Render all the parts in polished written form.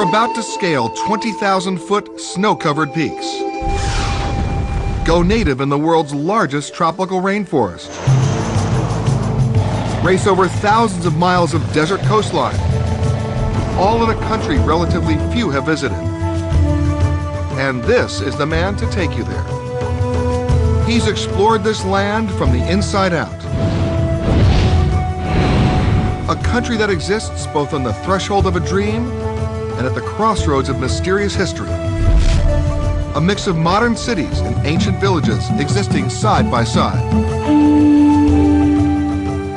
We're about to scale 20,000-foot snow-covered peaks. Go native in the world's largest tropical rainforest. Race over thousands of miles of desert coastline, all in a country relatively few have visited. And this is the man to take you there. He's explored this land from the inside out. A country that exists both on the threshold of a dream and at the crossroads of mysterious history. A mix of modern cities and ancient villages existing side by side.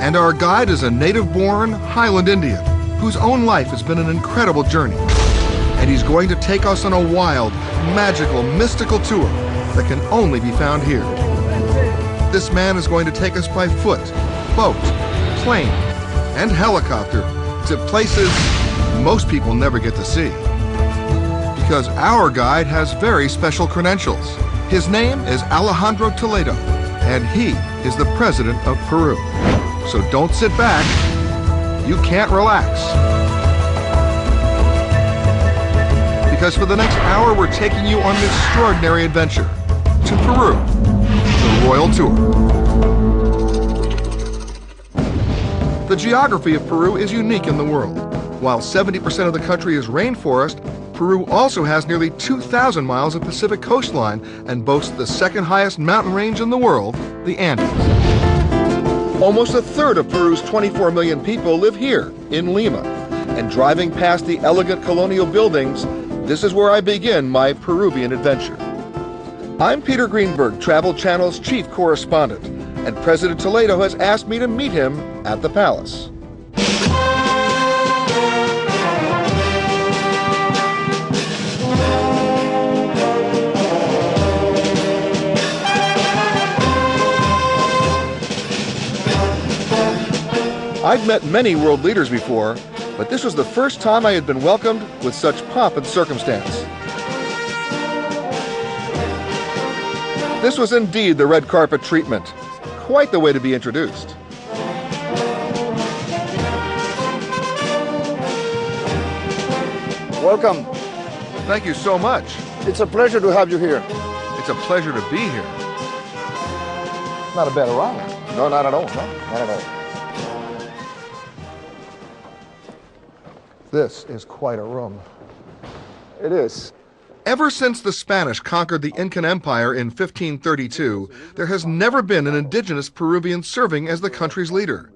And our guide is a native-born Highland Indian whose own life has been an incredible journey. And he's going to take us on a wild, magical, mystical tour that can only be found here. This man is going to take us by foot, boat, plane, and helicopter to places most people never get to see. Because our guide has very special credentials. His name is Alejandro Toledo, and he is the president of Peru. So don't sit back. You can't relax. Because for the next hour, we're taking you on an extraordinary adventure to Peru, the Royal Tour. The geography of Peru is unique in the world. While 70% of the country is rainforest, Peru also has nearly 2,000 miles of Pacific coastline and boasts the second highest mountain range in the world, the Andes. Almost a third of Peru's 24 million people live here in Lima. And driving past the elegant colonial buildings, this is where I begin my Peruvian adventure. I'm Peter Greenberg, Travel Channel's chief correspondent, and President Toledo has asked me to meet him at the palace. I've met many world leaders before, but this was the first time I had been welcomed with such pomp and circumstance. This was indeed the red carpet treatment. Quite the way to be introduced. Welcome. Thank you so much. It's a pleasure to have you here. It's a pleasure to be here. Not a bad around. No, not at all. No, not at all. This is quite a room. It is. Ever since the Spanish conquered the Incan Empire in 1532, there has never been an indigenous Peruvian serving as the country's leader.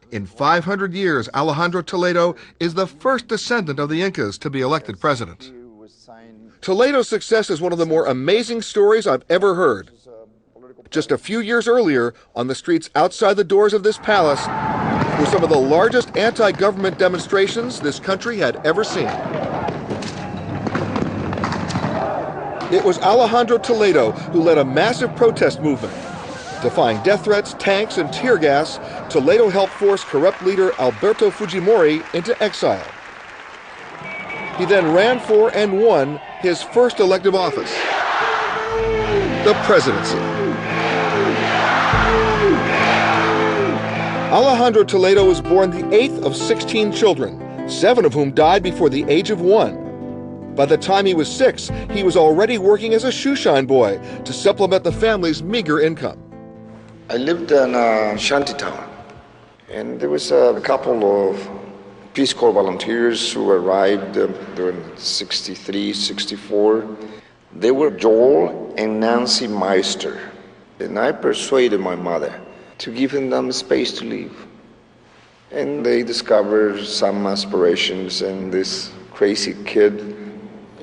In 500 years, Alejandro Toledo is the first descendant of the Incas to be elected president. Toledo's success is one of the more amazing stories I've ever heard. Just a few years earlier, on the streets outside the doors of this palace, were some of the largest anti-government demonstrations this country had ever seen. It was Alejandro Toledo who led a massive protest movement. Defying death threats, tanks, and tear gas, Toledo helped force corrupt leader Alberto Fujimori into exile. He then ran for and won his first elective office, the presidency. Alejandro Toledo was born the 8th of 16 children, 7 of whom died before the age of 1. By the time he was 6, he was already working as a shoeshine boy to supplement the family's meager income. I lived in a shanty town, and there was a couple of Peace Corps volunteers who arrived during 63, 64. They were Joel and Nancy Meister, and I persuaded my mother to give them space to live. And they discovered some aspirations in this crazy kid,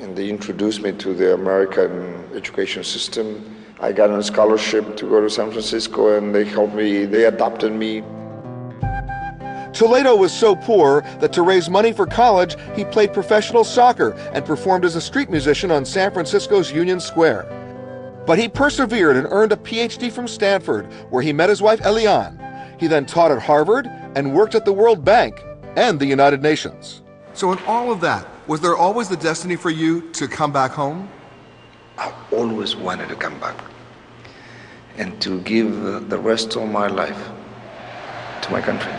and they introduced me to the American education system. I got on a scholarship to go to San Francisco, and they helped me, they adopted me. Toledo was so poor that to raise money for college, he played professional soccer and performed as a street musician on San Francisco's Union Square. But he persevered and earned a PhD from Stanford, where he met his wife Eliane. He then taught at Harvard and worked at the World Bank and the United Nations. So in all of that, was there always the destiny for you to come back home? I always wanted to come back and to give the rest of my life to my country.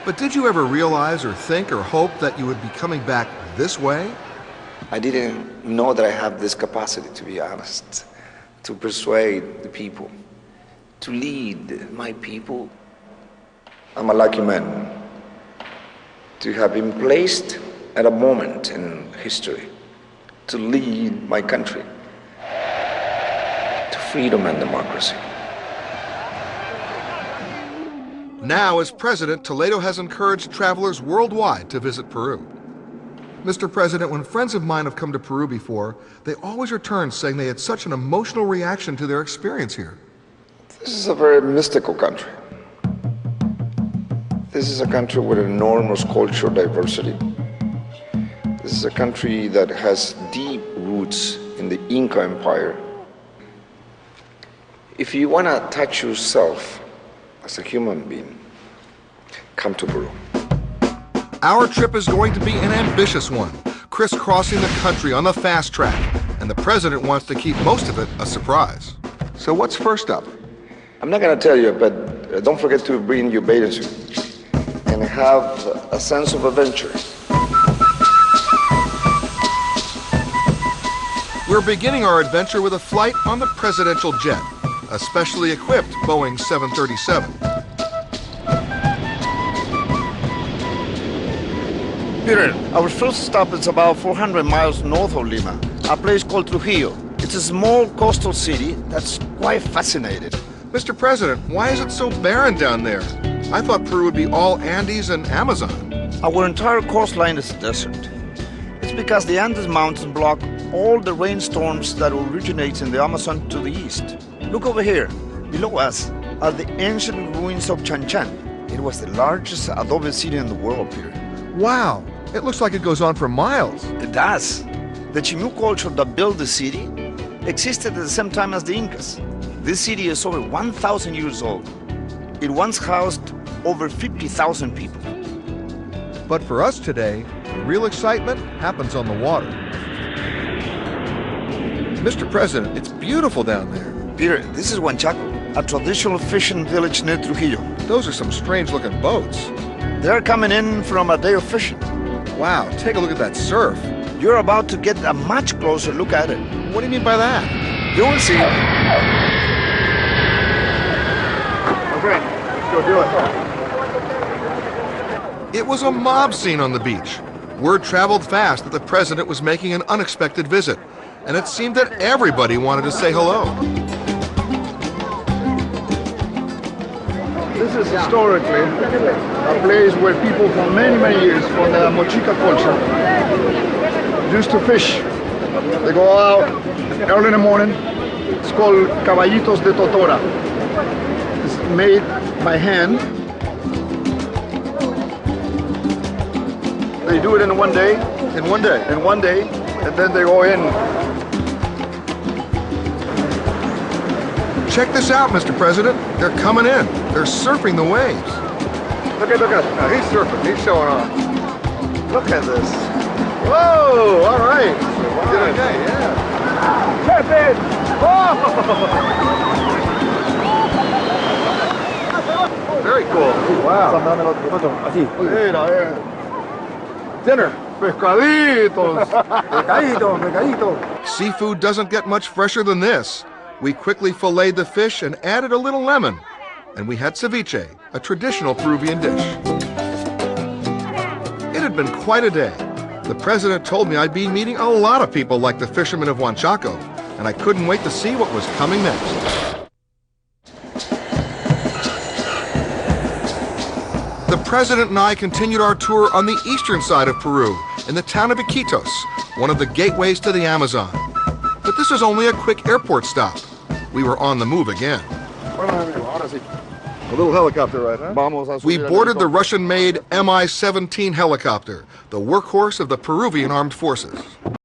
But did you ever realize or think or hope that you would be coming back this way? I didn't know that I have this capacity, to be honest, to persuade the people, to lead my people. I'm a lucky man to have been placed at a moment in history to lead my country to freedom and democracy. Now, as president, Toledo has encouraged travelers worldwide to visit Peru. Mr. President, when friends of mine have come to Peru before, they always return saying they had such an emotional reaction to their experience here. This is a very mystical country. This is a country with enormous cultural diversity. This is a country that has deep roots in the Inca Empire. If you want to touch yourself as a human being, come to Peru. Our trip is going to be an ambitious one, crisscrossing the country on the fast track, and the president wants to keep most of it a surprise. So what's first up? I'm not going to tell you, but don't forget to bring your bathing suit and have a sense of adventure. We're beginning our adventure with a flight on the presidential jet, a specially equipped Boeing 737. Peter, our first stop is about 400 miles north of Lima, a place called Trujillo. It's a small coastal city that's quite fascinating. Mr. President, why is it so barren down there? I thought Peru would be all Andes and Amazon. Our entire coastline is a desert. It's because the Andes Mountains block all the rainstorms that originate in the Amazon to the east. Look over here. Below us are the ancient ruins of Chan Chan. It was the largest adobe city in the world, Peter. Wow, it looks like it goes on for miles. It does. The Chimú culture that built the city existed at the same time as the Incas. This city is over 1,000 years old. It once housed over 50,000 people. But for us today, the real excitement happens on the water. Mr. President, it's beautiful down there. Peter, this is Huanchaco, a traditional fishing village near Trujillo. Those are some strange-looking boats. They're coming in from a day of fishing. Wow, take a look at that surf. You're about to get a much closer look at it. What do you mean by that? You will see. Okay, let's go do it. It was a mob scene on the beach. Word traveled fast that the president was making an unexpected visit, and it seemed that everybody wanted to say hello. This is historically a place where people for many, many years from the Mochica culture used to fish. They go out early in the morning. It's called caballitos de totora. It's made by hand. They do it in one day. In one day. In one day, and then they go in. Check this out, Mr. President. They're coming in. They're surfing the waves. Look at. Now he's surfing. He's showing off. Look at this. Whoa! All right. Did okay, yeah. Check it. Oh! Very cool. Wow. Mira. Dinner. Pescaditos. Pescadito. Seafood doesn't get much fresher than this. We quickly filleted the fish and added a little lemon. And we had ceviche, a traditional Peruvian dish. It had been quite a day. The president told me I'd be meeting a lot of people like the fishermen of Huanchaco, and I couldn't wait to see what was coming next. The president and I continued our tour on the eastern side of Peru, in the town of Iquitos, one of the gateways to the Amazon. But this was only a quick airport stop. We were on the move again. A little helicopter ride, huh? We boarded the Russian-made Mi-17 helicopter, the workhorse of the Peruvian armed forces.